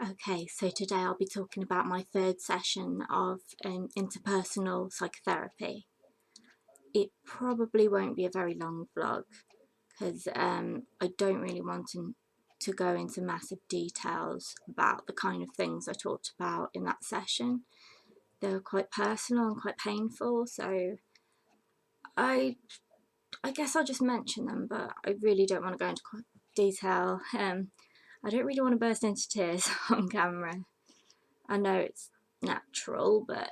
Okay, so today I'll be talking about my third session of interpersonal psychotherapy. It probably won't be a very long vlog because I don't really want to go into massive details about the kind of things I talked about in that session. They were quite personal and quite painful, so I I guess I'll just mention them, but I really don't want to go into detail. I don't really want to burst into tears on camera. I know it's natural, but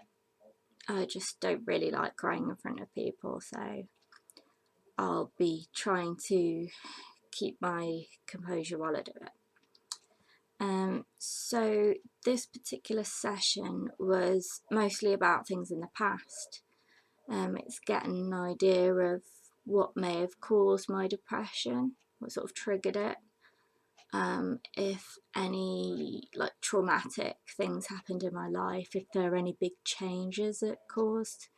I just don't really like crying in front of people, so I'll be trying to keep my composure while I do it. So this particular session was mostly about things in the past. It's getting an idea of what may have caused my depression, what sort of triggered it, if any like traumatic things happened in my life, if there are any big changes that caused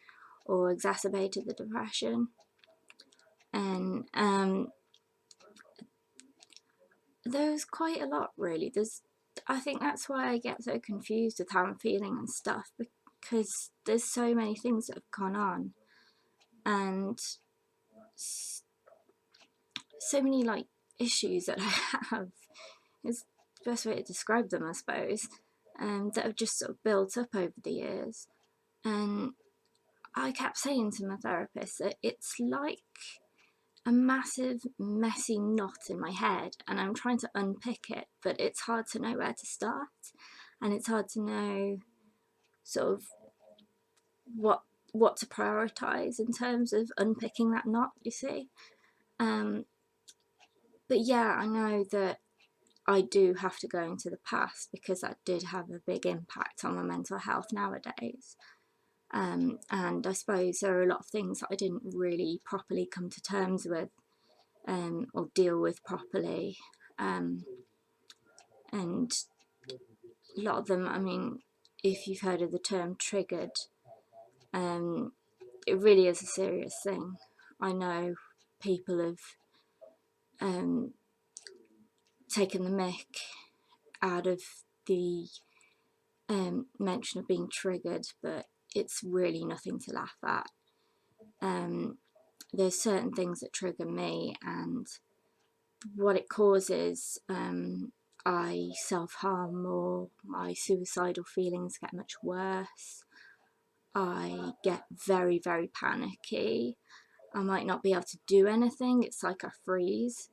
or exacerbated the depression. And there's quite a lot, really. I think that's why I get so confused with how I'm feeling and stuff, because there's so many things that have gone on, and so many like issues that I have is the best way to describe them, I suppose, that have just sort of built up over the years. And I kept saying to my therapist that it's like a massive messy knot in my head, and I'm trying to unpick it, but it's hard to know where to start, and it's hard to know sort of what to prioritize in terms of unpicking that knot, you see. But yeah, I know that I do have to go into the past because that did have a big impact on my mental health nowadays. And I suppose there are a lot of things that I didn't really properly come to terms with or deal with properly. And a lot of them, I mean, if you've heard of the term triggered, it really is a serious thing. I know people have taken the mick out of the mention of being triggered, but it's really nothing to laugh at. There's certain things that trigger me, and what it causes, I self-harm more, my suicidal feelings get much worse, I get very, very panicky, I might not be able to do anything, it's like I freeze.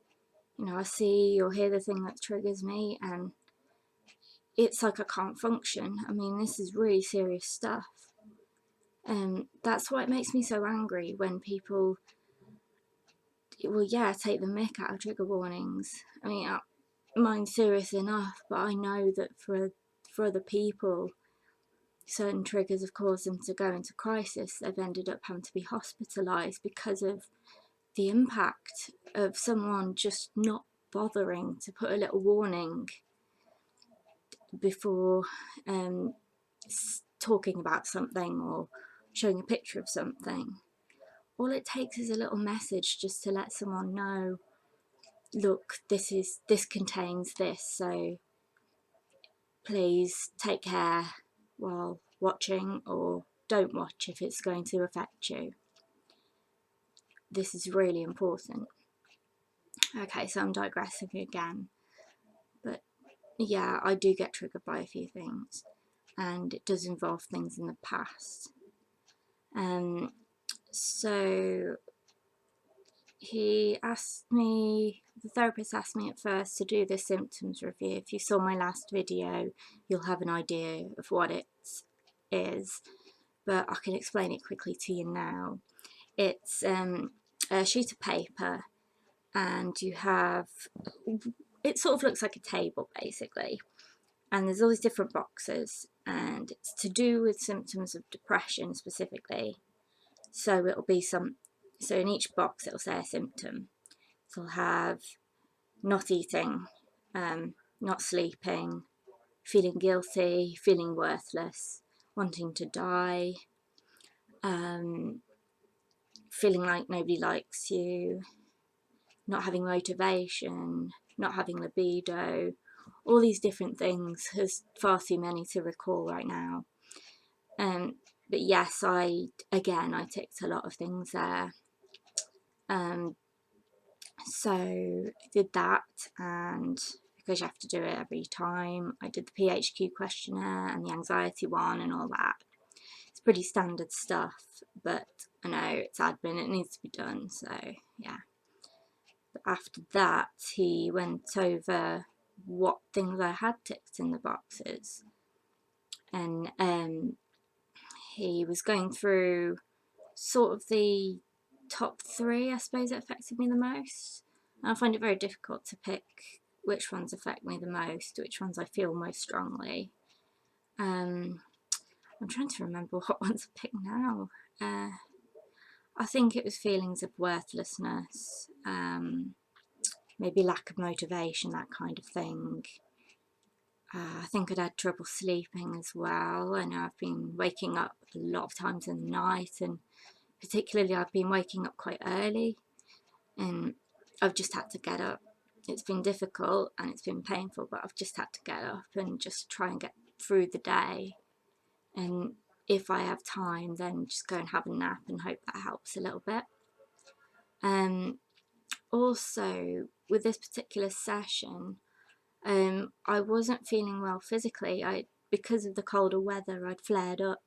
You know, I see or hear the thing that triggers me and it's like I can't function. I mean, this is really serious stuff. That's why it makes me so angry when people, well, yeah, take the mick out of trigger warnings. I mean, mine's serious enough, but I know that for other people, certain triggers have caused them to go into crisis. They've ended up having to be hospitalised because of the impact of someone just not bothering to put a little warning before talking about something or showing a picture of something. All it takes is a little message just to let someone know, look, this contains this, so please take care while watching, or don't watch if it's going to affect you. This is really important. Okay, so I'm digressing again, but yeah, I do get triggered by a few things, and it does involve things in the past. So he asked me, the therapist asked me at first to do the symptoms review. If you saw my last video, you'll have an idea of what it is, but I can explain it quickly to you now. It's a sheet of paper, and you have, it sort of looks like a table basically, and there's all these different boxes, and it's to do with symptoms of depression specifically. So it'll be so in each box it'll say a symptom. So it'll have not eating, not sleeping, feeling guilty, feeling worthless, wanting to die, feeling like nobody likes you, not having motivation, not having libido, all these different things. There's far too many to recall right now. But yes, I ticked a lot of things there. So I did that, and because you have to do it every time, I did the PHQ questionnaire and the anxiety one and all that. It's pretty standard stuff, but I know it's admin, it needs to be done, so yeah. But after that, he went over what things I had ticked in the boxes, and he was going through sort of the top 3, I suppose, that affected me the most. And I find it very difficult to pick which ones affect me the most, which ones I feel most strongly. I'm trying to remember what ones I picked now. I think it was feelings of worthlessness, maybe lack of motivation, that kind of thing. I think I'd had trouble sleeping as well. I know I've been waking up a lot of times in the night, and particularly I've been waking up quite early, and I've just had to get up. It's been difficult and it's been painful, but I've just had to get up and just try and get through the day. And if I have time, then just go and have a nap and hope that helps a little bit. Also, with this particular session, I wasn't feeling well physically. Because of the colder weather, I'd flared up.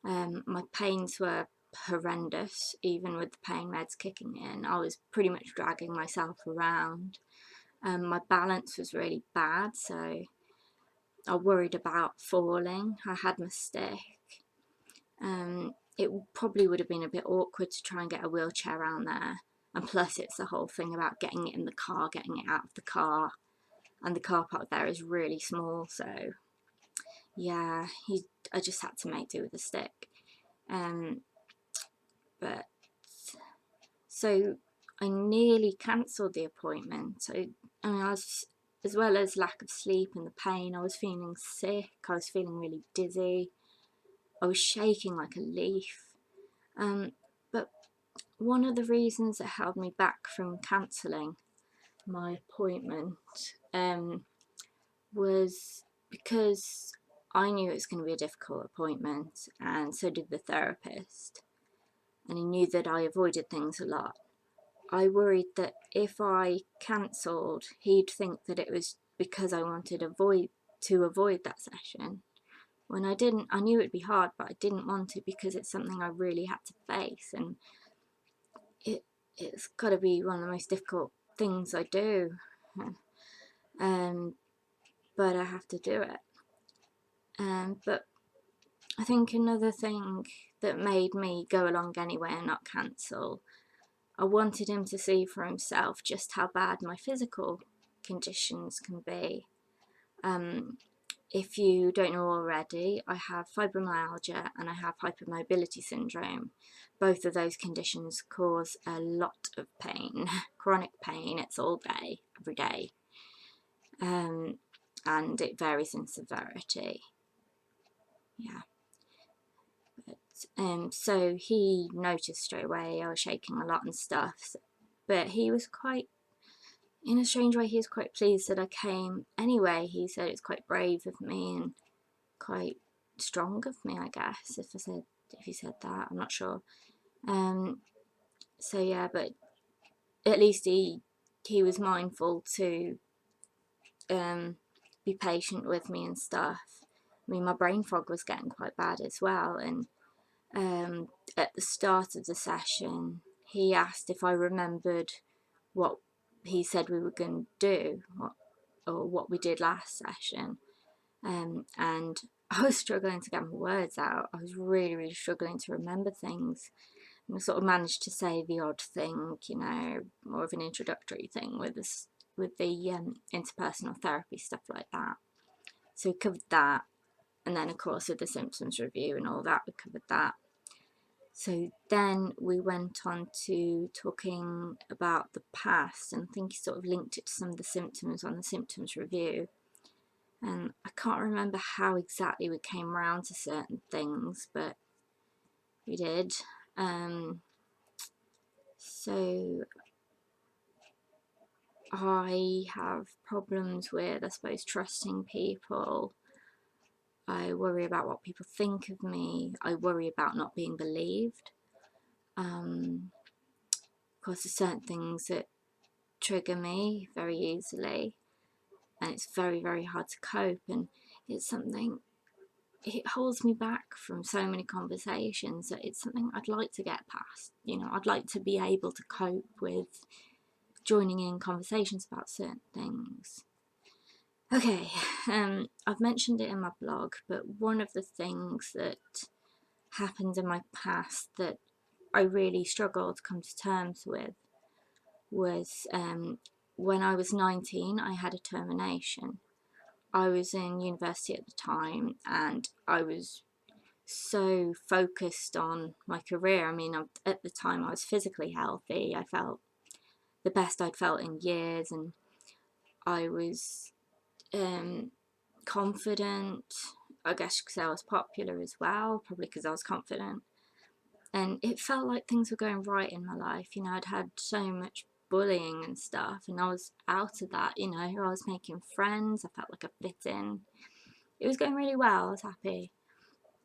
My pains were horrendous, even with the pain meds kicking in. I was pretty much dragging myself around. My balance was really bad, so I worried about falling. I had my stick. It probably would have been a bit awkward to try and get a wheelchair around there, and plus it's the whole thing about getting it in the car, getting it out of the car, and the car park there is really small, so yeah, I just had to make do with a stick. But so I nearly cancelled the appointment. I was, as well as lack of sleep and the pain, I was feeling sick, I was feeling really dizzy, I was shaking like a leaf. But one of the reasons that held me back from cancelling my appointment was because I knew it was going to be a difficult appointment, and so did the therapist, and he knew that I avoided things a lot. I worried that if I cancelled, he'd think that it was because I wanted to avoid that session, when I didn't. I knew it'd be hard, but I didn't want to, because it's something I really had to face, and it's got to be one of the most difficult things I do. But I have to do it. But I think another thing that made me go along anyway and not cancel, I wanted him to see for himself just how bad my physical conditions can be. If you don't know already, I have fibromyalgia and I have hypermobility syndrome. Both of those conditions cause a lot of pain, chronic pain. It's all day, every day. And it varies in severity. Yeah. But, so he noticed straight away I was shaking a lot and stuff. But he was quite, in a strange way, he was quite pleased that I came anyway. He said it's quite brave of me and quite strong of me, I guess, if he said that. I'm not sure. So yeah, but at least he was mindful to be patient with me and stuff. I mean, my brain fog was getting quite bad as well, and at the start of the session, he asked if I remembered what he said we were going to do, or what we did last session. And I was struggling to get my words out. I was really, really struggling to remember things. And I sort of managed to say the odd thing, you know, more of an introductory thing with the interpersonal therapy, stuff like that. So we covered that. And then, of course, with the symptoms review and all that, we covered that. So then we went on to talking about the past, and I think he sort of linked it to some of the symptoms on the symptoms review. And I can't remember how exactly we came around to certain things, but we did. So I have problems with, I suppose, trusting people. I worry about what people think of me. I worry about not being believed. Of course, there's certain things that trigger me very easily, and it's very, very hard to cope. And it's something, it holds me back from so many conversations that it's something I'd like to get past. You know, I'd like to be able to cope with joining in conversations about certain things. Okay, I've mentioned it in my blog, but one of the things that happened in my past that I really struggled to come to terms with was when I was 19, I had a termination. I was in university at the time, and I was so focused on my career. I mean, at the time I was physically healthy. I felt the best I'd felt in years, and I was confident. I guess because I was popular as well, probably because I was confident. And it felt like things were going right in my life. You know, I'd had so much bullying and stuff, and I was out of that. You know, I was making friends. I felt like I fit in. It was going really well. I was happy.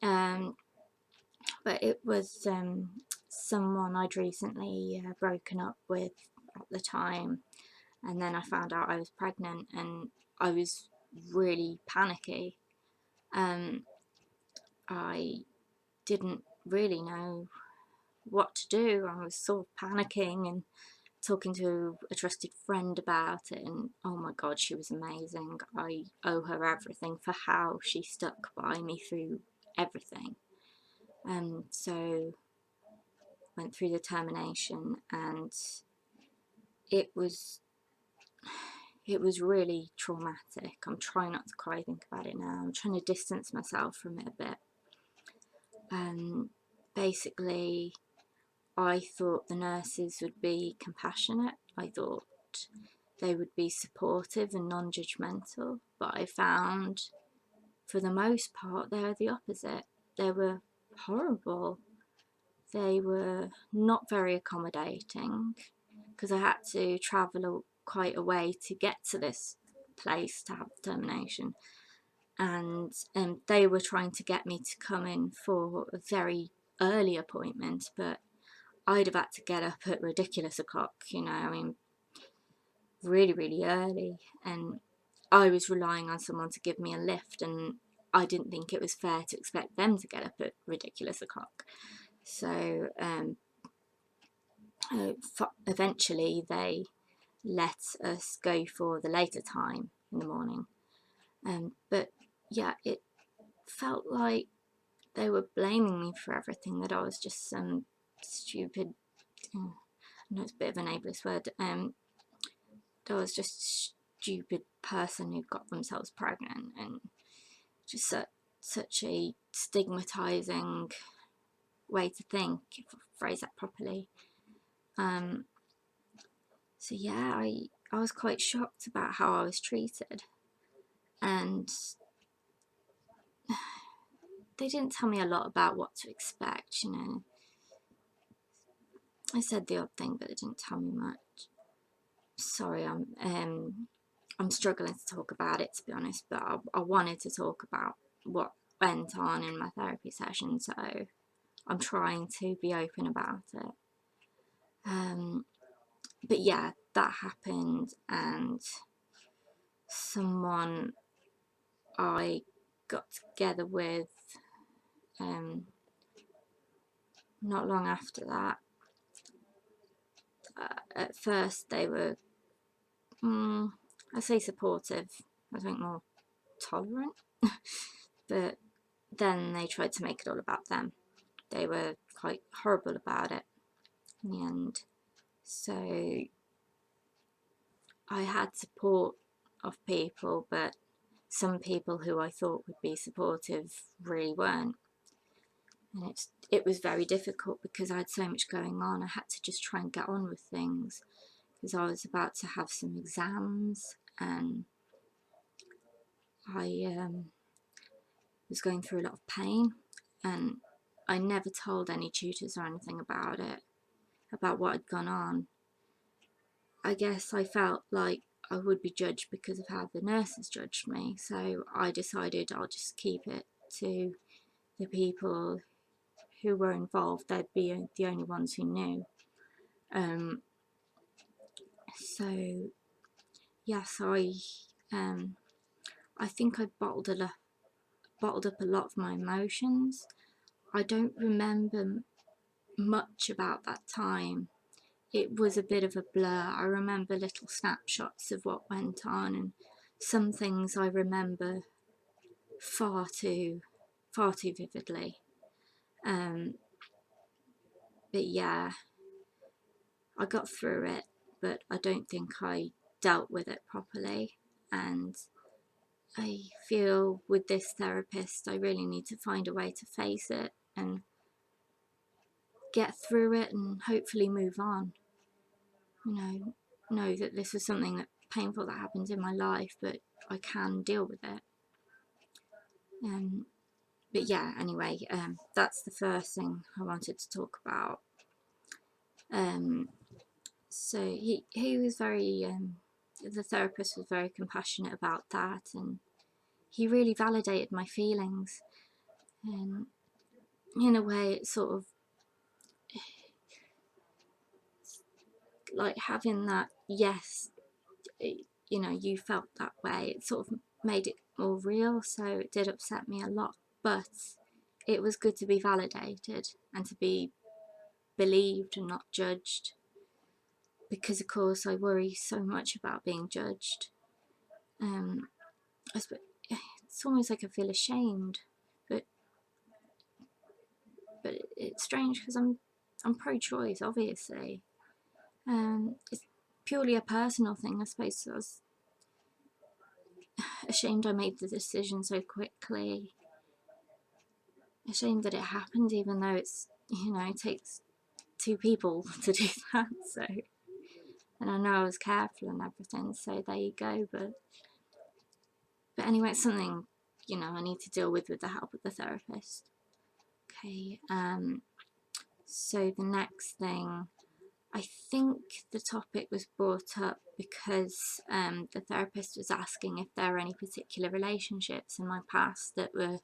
But it was someone I'd recently broken up with at the time, and then I found out I was pregnant, and I was really panicky. I didn't really know what to do. I was sort of panicking and talking to a trusted friend about it, and oh my god, she was amazing. I owe her everything for how she stuck by me through everything. So went through the termination, and it was really traumatic. I'm trying not to cry think about it now. I'm trying to distance myself from it a bit. Basically, I thought the nurses would be compassionate. I thought they would be supportive and non-judgmental, but I found for the most part they were the opposite. They were horrible. They were not very accommodating, because I had to travel quite a way to get to this place to have the termination, and they were trying to get me to come in for a very early appointment, but I'd have had to get up at ridiculous o'clock, you know, I mean, really, really early, and I was relying on someone to give me a lift, and I didn't think it was fair to expect them to get up at ridiculous o'clock. So eventually they let us go for the later time in the morning. But yeah, it felt like they were blaming me for everything, that I was just some stupid, I know it's a bit of an ableist word, that I was just a stupid person who got themselves pregnant, and just such a stigmatizing way to think, if I phrase that properly. So yeah, I was quite shocked about how I was treated, and they didn't tell me a lot about what to expect, you know. I said the odd thing, but they didn't tell me much. Sorry, I'm struggling to talk about it, to be honest, but I wanted to talk about what went on in my therapy session, so I'm trying to be open about it. But yeah, that happened, and someone I got together with not long after that, at first they were, I say supportive, I think more tolerant, but then they tried to make it all about them. They were quite horrible about it in the end. So I had support of people, but some people who I thought would be supportive really weren't. And it was very difficult because I had so much going on. I had to just try and get on with things, because I was about to have some exams, and I was going through a lot of pain, and I never told any tutors or anything about it, about what had gone on. I guess I felt like I would be judged because of how the nurses judged me, so I decided I'll just keep it to the people who were involved. They'd be the only ones who knew. So yeah, so I think I bottled up a lot of my emotions. I don't remember much about that time. It was a bit of a blur. I remember little snapshots of what went on, and some things I remember far too vividly. But yeah, I got through it, but I don't think I dealt with it properly. And I feel with this therapist, I really need to find a way to face it and get through it and hopefully move on. Know that this was something that painful that happened in my life, but I can deal with it. But yeah, anyway, that's the first thing I wanted to talk about. So he was very, the therapist was very compassionate about that, and he really validated my feelings. And in a way, it's sort of like having that, yes, you felt that way. It sort of made it more real, so it did upset me a lot, but it was good to be validated and to be believed and not judged, because of course I worry so much about being judged. It's almost like I feel ashamed, but it's strange because I'm pro-choice, obviously. It's purely a personal thing, I suppose. I was ashamed I made the decision so quickly. Ashamed that it happened, even though it takes two people to do that. So, and I know I was careful and everything. So there you go. But anyway, it's something I need to deal with the help of the therapist. Okay. So the next thing, I think the topic was brought up because the therapist was asking if there are any particular relationships in my past that were,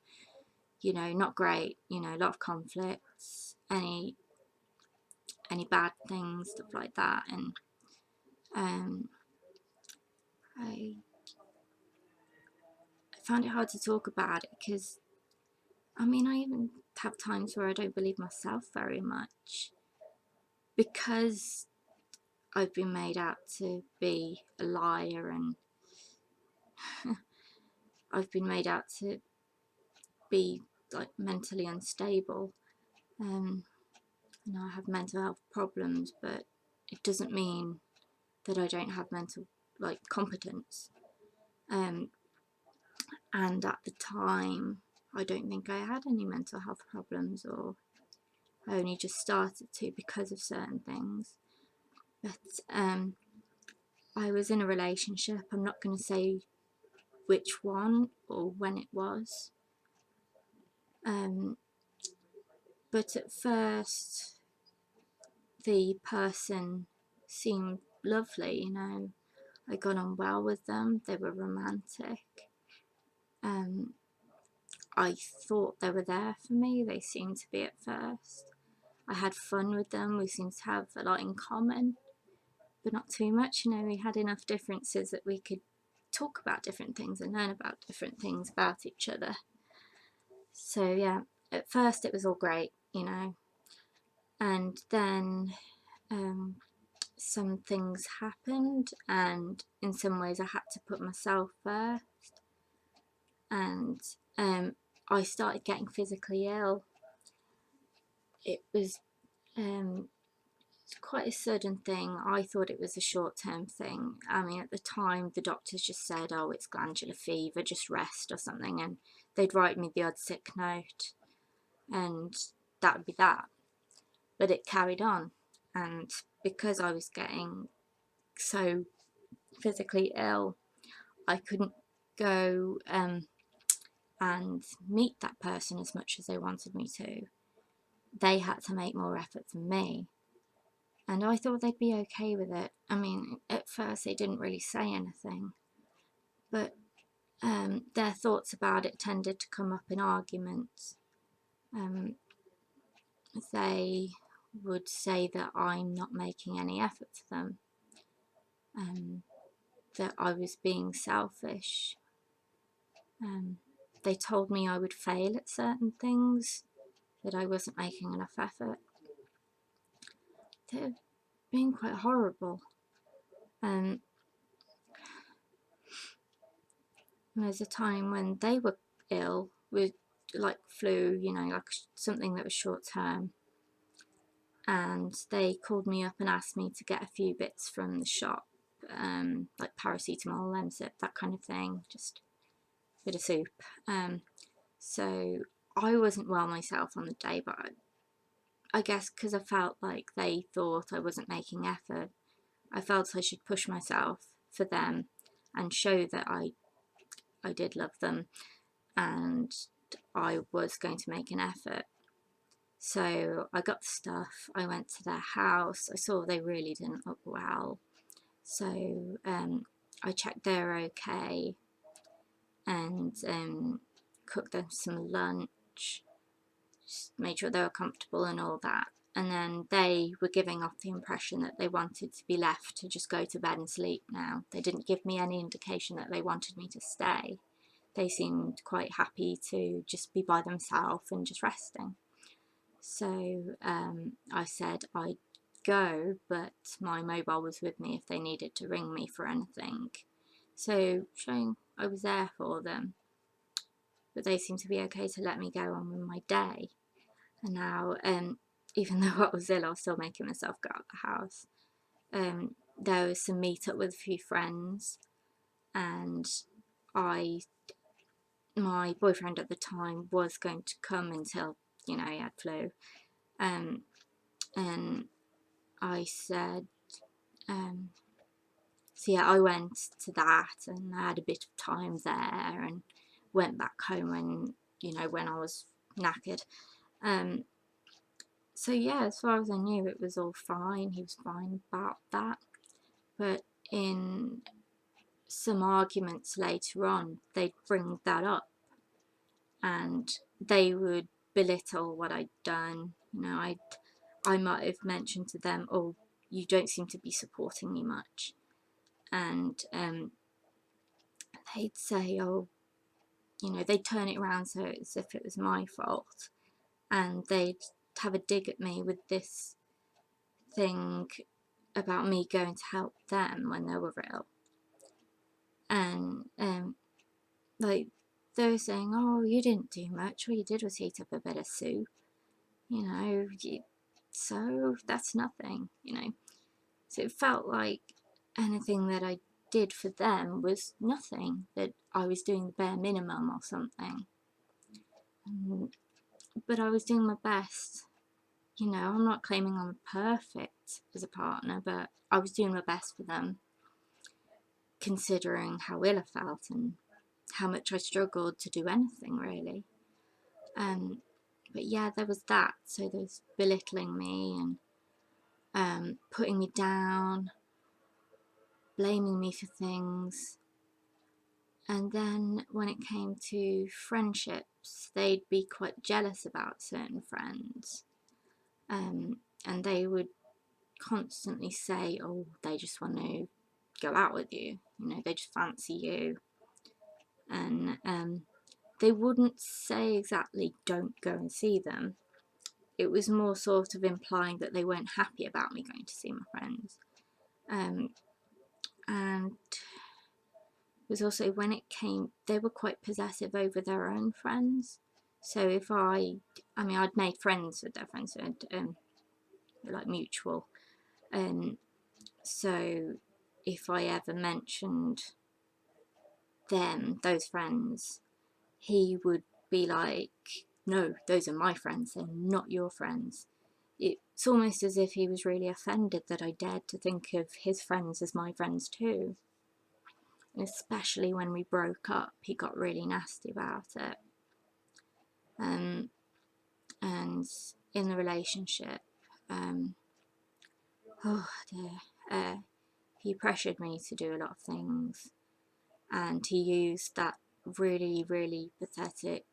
not great, a lot of conflicts, any bad things, stuff like that. And I found it hard to talk about it because, I even have times where I don't believe myself very much because I've been made out to be a liar, and I've been made out to be like mentally unstable. I have mental health problems, but it doesn't mean that I don't have mental competence. And at the time, I don't think I had any mental health problems, or I only just started to because of certain things. But I was in a relationship. I'm not going to say which one or when it was. But at first, the person seemed lovely, I got on well with them. They were romantic. I thought they were there for me. They seemed to be at first. I had fun with them. We seemed to have a lot in common, but not too much. We had enough differences that we could talk about different things and learn about different things about each other. So yeah, at first it was all great, and then some things happened, and in some ways I had to put myself first, and I started getting physically ill. It was quite a sudden thing. I thought it was a short-term thing. At the time the doctors just said, oh, it's glandular fever, just rest or something, and they'd write me the odd sick note, and that would be that. But it carried on, and because I was getting so physically ill, I couldn't go and meet that person as much as they wanted me to. They had to make more effort than me. and I thought they'd be okay with it. I mean, at first they didn't really say anything, but their thoughts about it tended to come up in arguments. Um, they would say that I'm not making any effort for them, that I was being selfish. They told me I would fail at certain things, that I wasn't making enough effort. They're being quite horrible. There was a time when they were ill with like flu, you know, like something that was short term, and they called me up and asked me to get a few bits from the shop, like paracetamol, Lemsip, that kind of thing, just a bit of soup. So I wasn't well myself on the day, but I guess because I felt like they thought I wasn't making effort, I felt I should push myself for them and show that I did love them and I was going to make an effort. So I got the stuff, I went to their house, I saw they really didn't look well. So I checked they're okay and cooked them some lunch, just made sure they were comfortable and all that. And then they were giving off the impression that they wanted to be left to just go to bed and sleep now. They didn't give me any indication that they wanted me to stay. They seemed quite happy to just be by themselves and just resting. So I said I'd go, but my mobile was with me if they needed to ring me for anything. So showing I was there for them, but they seemed to be okay to let me go on with my day. And now, even though I was ill, I was still making myself go out of the house. There was some meet up with a few friends, and my boyfriend at the time was going to come until, you know, he had flu. And I said, so yeah, I went to that and I had a bit of time there and went back home when, you know, when I was knackered. So yeah, as far as I knew, it was all fine. He was fine about that. But in some arguments later on, they'd bring that up and they would belittle what I'd done. You know, I might have mentioned to them, oh, you don't seem to be supporting me much. And they'd say, oh, you know, they'd turn it around so as if it was my fault. And they'd have a dig at me with this thing about me going to help them when they were ill. And like they were saying, oh, you didn't do much, all you did was heat up a bit of soup, you know, so that's nothing, you know. So it felt like anything that I did for them was nothing, that I was doing the bare minimum or something. But I was doing my best. You know, I'm not claiming I'm perfect as a partner, but I was doing my best for them, considering how ill I felt and how much I struggled to do anything, really. But yeah, there was that. So there was belittling me and putting me down, blaming me for things. And then when it came to friendships, they'd be quite jealous about certain friends. And they would constantly say, oh, they just want to go out with you, you know, they just fancy you. And they wouldn't say exactly don't go and see them. It was more sort of implying that they weren't happy about me going to see my friends. And it was also when it came, they were quite possessive over their own friends. So if I mean, I'd made friends with their friends, and like mutual. So if I ever mentioned them, those friends, he would be like, no, those are my friends, they're not your friends. It's almost as if he was really offended that I dared to think of his friends as my friends too. And especially when we broke up, he got really nasty about it. And in the relationship, oh dear, he pressured me to do a lot of things, and he used that really, really pathetic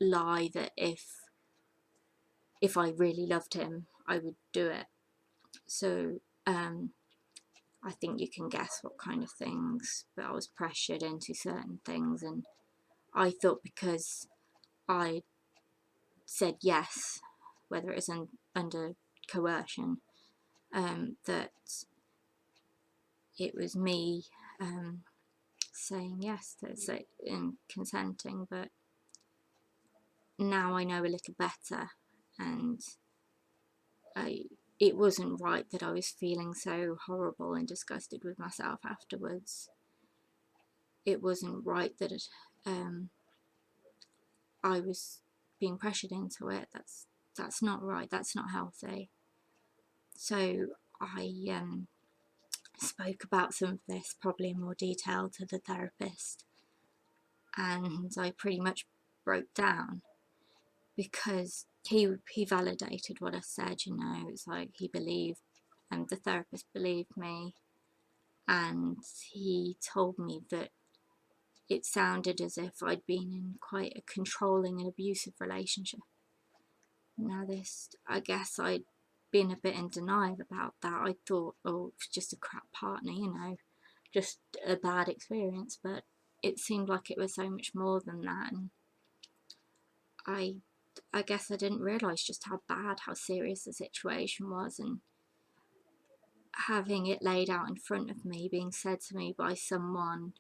lie that if I really loved him, I would do it. So I think you can guess what kind of things, but I was pressured into certain things, and I thought because I said yes, whether it was under coercion, that it was me saying yes to it and consenting. But now I know a little better, and it wasn't right that I was feeling so horrible and disgusted with myself afterwards. It wasn't right that I was being pressured into it. That's not right. That's not healthy. So I spoke about some of this probably in more detail to the therapist, and I pretty much broke down because he validated what I said. You know, it's like he believed, and the therapist believed me, and he told me that it sounded as if I'd been in quite a controlling and abusive relationship. Now this, I guess I'd been a bit in denial about that. I thought, oh, it's just a crap partner, you know, just a bad experience, but it seemed like it was so much more than that. And I guess I didn't realise just how bad, how serious the situation was, and having it laid out in front of me, being said to me by someone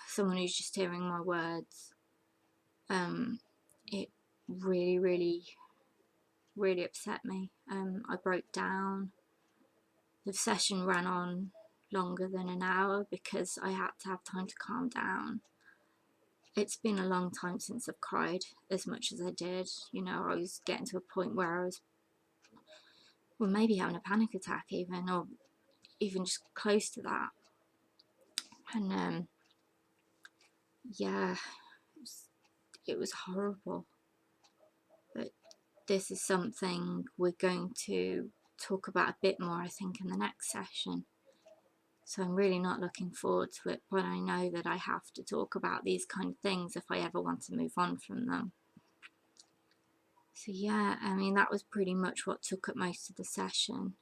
someone who's just hearing my words, it really, really, really upset me. I broke down. The session ran on longer than an hour because I had to have time to calm down. It's been a long time since I've cried as much as I did. You know, I was getting to a point where I was, well, maybe having a panic attack even, or even just close to that. And yeah, it was horrible. But this is something we're going to talk about a bit more, I think, in the next session. So I'm really not looking forward to it, but I know that I have to talk about these kind of things if I ever want to move on from them. So yeah, I mean, that was pretty much what took up most of the session.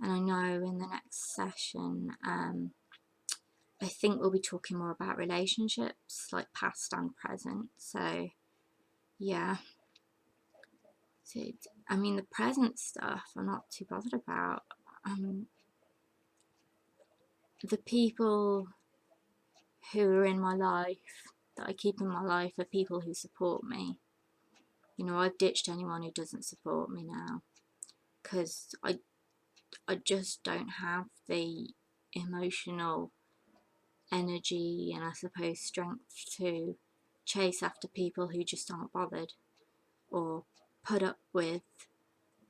And I know in the next session, I think we'll be talking more about relationships, like past and present. So yeah. So I mean, the present stuff I'm not too bothered about. The people who are in my life, that I keep in my life, are people who support me. You know, I've ditched anyone who doesn't support me now, because I just don't have the emotional energy and I suppose strength to chase after people who just aren't bothered, or put up with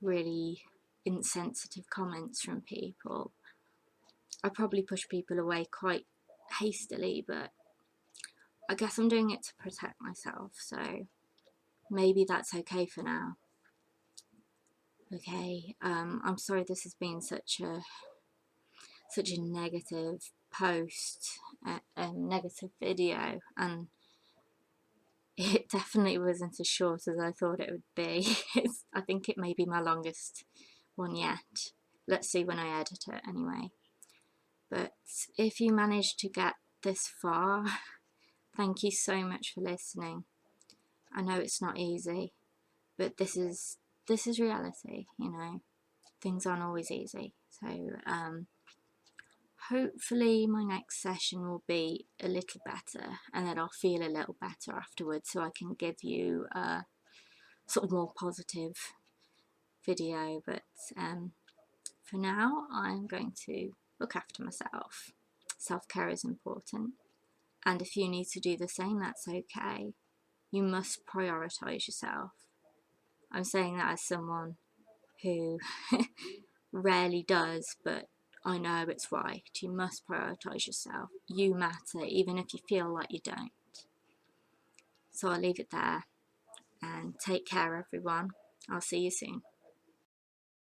really insensitive comments from people. I probably push people away quite hastily, but I guess I'm doing it to protect myself, so maybe that's okay for now. Okay, I'm sorry this has been such a negative post, a negative video, and it definitely wasn't as short as I thought it would be. I think it may be my longest one yet. Let's see when I edit it anyway. But if you managed to get this far, thank you so much for listening. I know it's not easy, but this is reality, you know. Things aren't always easy. So hopefully my next session will be a little better, and then I'll feel a little better afterwards, so I can give you a sort of more positive video. But for now, I'm going to look after myself. Self-care is important, and if you need to do the same, that's okay. You must prioritize yourself. I'm saying that as someone who rarely does, but I know it's right. You must prioritize yourself. You matter, even if you feel like you don't. So I'll leave it there, and take care, everyone. I'll see you soon.